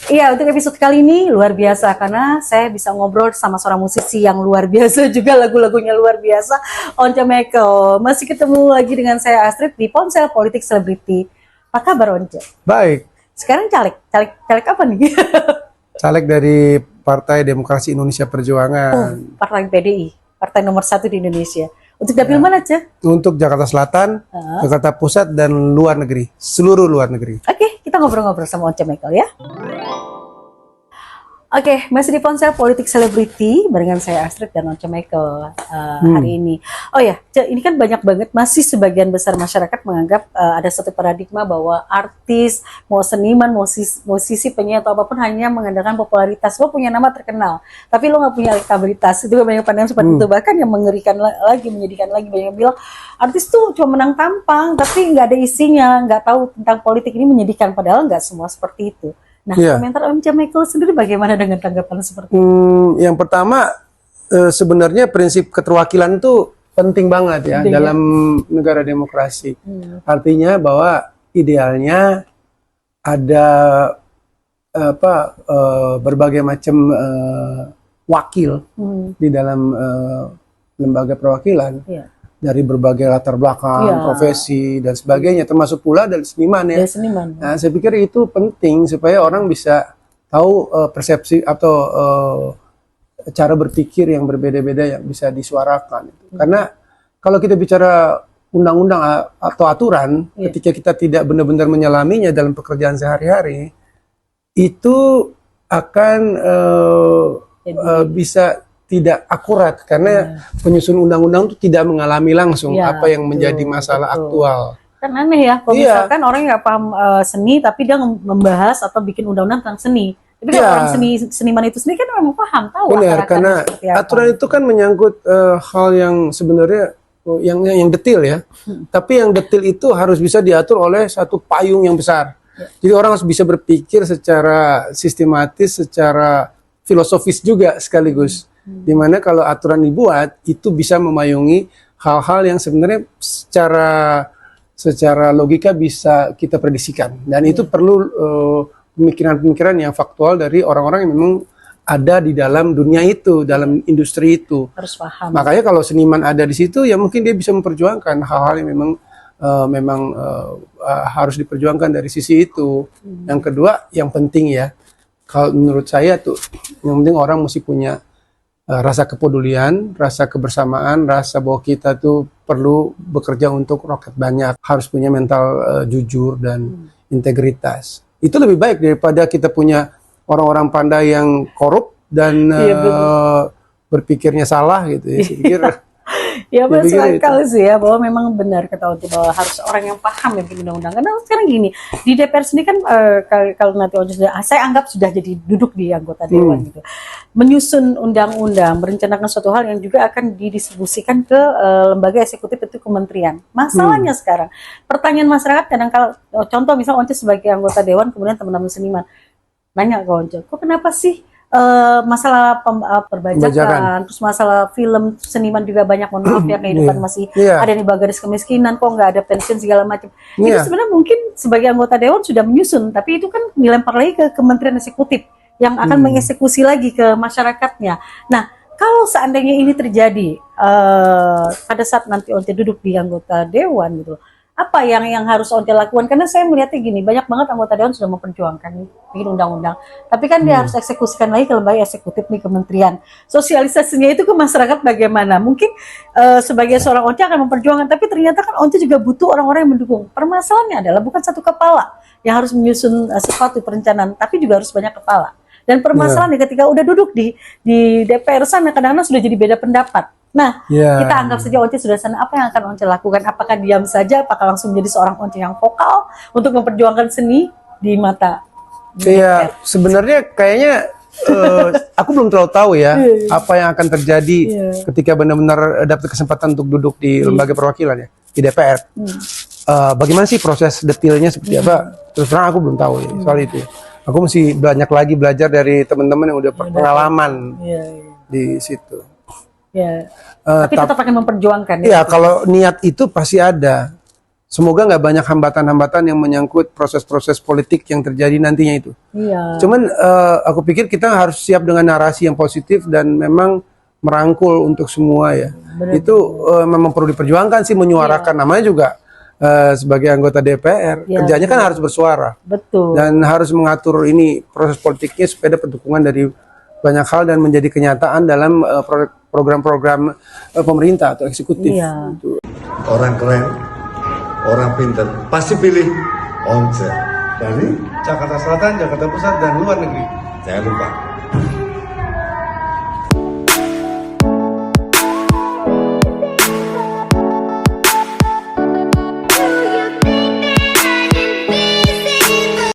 Iya, untuk episode kali ini luar biasa karena saya bisa ngobrol sama seorang musisi yang luar biasa juga, lagu-lagunya luar biasa, Once Michael. Masih ketemu lagi dengan saya Astrid di Ponsel Politik Selebriti. Apa kabar Once? Baik, Sekarang caleg apa nih? caleg dari Partai Demokrasi Indonesia Perjuangan Partai PDI, partai nomor 1 di Indonesia. Untuk dapil mana aja? untuk Jakarta Selatan, Jakarta Pusat, dan luar negeri, seluruh luar negeri. Oke, kita ngobrol-ngobrol sama Once Michael ya. Oke, masih di Ponsel Politik Selebriti barengan saya Astrid dan Once Michael hari ini. Oh ya, ini kan banyak banget, masih sebagian besar masyarakat menganggap ada satu paradigma bahwa artis, mau seniman, mau musisi, penyanyi atau apapun hanya mengandalkan popularitas. Lo punya nama terkenal, tapi lo nggak punya elektabilitas. Itu banyak pandangan seperti itu. Bahkan yang mengerikan lagi, menyedihkan lagi, banyak yang bilang artis tuh cuma menang tampang, tapi nggak ada isinya, nggak tahu tentang politik. Ini menyedihkan, padahal nggak semua seperti itu. Nah, komentar Once Michael sendiri bagaimana dengan tanggapan seperti itu? Yang pertama, sebenarnya prinsip keterwakilan itu penting banget ya dalam negara demokrasi. Artinya bahwa idealnya ada berbagai macam wakil di dalam lembaga perwakilan. Dari berbagai latar belakang, profesi dan sebagainya, termasuk pula dari seniman ya. Nah, saya pikir itu penting supaya orang bisa tahu persepsi atau cara berpikir yang berbeda-beda yang bisa disuarakan. Karena kalau kita bicara undang-undang atau aturan, ketika kita tidak benar-benar menyelaminya dalam pekerjaan sehari-hari, itu akan bisa tidak akurat karena penyusun undang-undang itu tidak mengalami langsung apa yang menjadi masalah aktual. Kan aneh ya, kalau misalkan orang nggak paham seni tapi dia membahas atau bikin undang-undang tentang seni. Tapi kalau orang seniman itu sendiri kan memang paham, tahu. Benar, karena aturan itu kan menyangkut hal yang sebenarnya yang detil ya. Tapi yang detil itu harus bisa diatur oleh satu payung yang besar. Jadi orang harus bisa berpikir secara sistematis, secara filosofis juga sekaligus. Dimana kalau aturan dibuat itu bisa memayungi hal-hal yang sebenarnya secara logika bisa kita prediksikan, dan itu perlu pemikiran-pemikiran yang faktual dari orang-orang yang memang ada di dalam dunia itu, dalam industri itu. Harus paham. Makanya kalau seniman ada di situ, ya mungkin dia bisa memperjuangkan hal-hal yang memang harus diperjuangkan dari sisi itu. Yang kedua, yang penting ya, kalau menurut saya tuh, yang penting orang mesti punya rasa kepedulian, rasa kebersamaan, rasa bahwa kita tuh perlu bekerja untuk rakyat banyak, harus punya mental jujur dan integritas. Itu lebih baik daripada kita punya orang-orang pandai yang korup dan berpikirnya salah gitu ya. Saya pikir ya masuk akal sih ya, bahwa memang benar kata Once bahwa harus orang yang paham yang bikin undang-undang. Karena sekarang gini, di DPR sendiri kan kalau nanti Once saya anggap sudah jadi duduk di anggota dewan gitu, menyusun undang-undang, merencanakan suatu hal yang juga akan didistribusikan ke lembaga eksekutif itu kementerian. Masalahnya sekarang, pertanyaan masyarakat kadang kalau contoh misal Once sebagai anggota dewan, kemudian teman-teman seniman nanya ke Once, kok kenapa sih masalah perbajakan, terus masalah film seniman juga banyak, mohon maaf ya, kehidupan masih ada di bawah garis kemiskinan, kok nggak ada pensiun segala macam. Itu sebenarnya mungkin sebagai anggota dewan sudah menyusun, tapi itu kan dilempar lagi ke kementerian eksekutif yang akan mengeksekusi lagi ke masyarakatnya. Nah, kalau seandainya ini terjadi pada saat nanti Once duduk di anggota dewan gitu, apa yang harus Once lakukan? Karena saya melihatnya gini, banyak banget anggota dewan sudah memperjuangkan bikin undang-undang, tapi kan dia harus eksekusikan lagi ke lembaga eksekutif nih, kementerian. Sosialisasinya itu ke masyarakat bagaimana? Mungkin sebagai seorang Once akan memperjuangkan, tapi ternyata kan Once juga butuh orang-orang yang mendukung. Permasalahannya adalah bukan satu kepala yang harus menyusun sesuatu perencanaan, tapi juga harus banyak kepala. Dan permasalahannya ketika udah duduk di DPR sana, kadang-kadang sudah jadi beda pendapat. Nah, kita anggap saja Once sudah sana, apa yang akan Once lakukan? Apakah diam saja? Apakah langsung menjadi seorang Once yang vokal untuk memperjuangkan seni di mata? Iya, sebenarnya kayaknya aku belum terlalu tahu ya apa yang akan terjadi ketika benar-benar dapat kesempatan untuk duduk di lembaga perwakilan ya, di DPR. Bagaimana sih proses detailnya seperti apa? Terus terang aku belum tahu ya soal itu. Aku mesti banyak lagi belajar dari teman-teman yang udah pengalaman di situ. Tapi tetap akan memperjuangkan. Iya, kalau niat itu pasti ada. semoga nggak banyak hambatan-hambatan yang menyangkut proses-proses politik yang terjadi nantinya itu. Iya. Cuman aku pikir kita harus siap dengan narasi yang positif dan memang merangkul untuk semua ya. Itu memang perlu diperjuangkan sih, menyuarakan. Namanya juga sebagai anggota DPR, kerjanya kan harus bersuara. Betul. Dan harus mengatur ini proses politiknya supaya dapat dukungan dari banyak hal dan menjadi kenyataan dalam program-program pemerintah atau eksekutif. Iya. Orang keren, orang pintar, pasti pilih Once dari Jakarta Selatan, Jakarta Pusat, dan luar negeri. Jangan lupa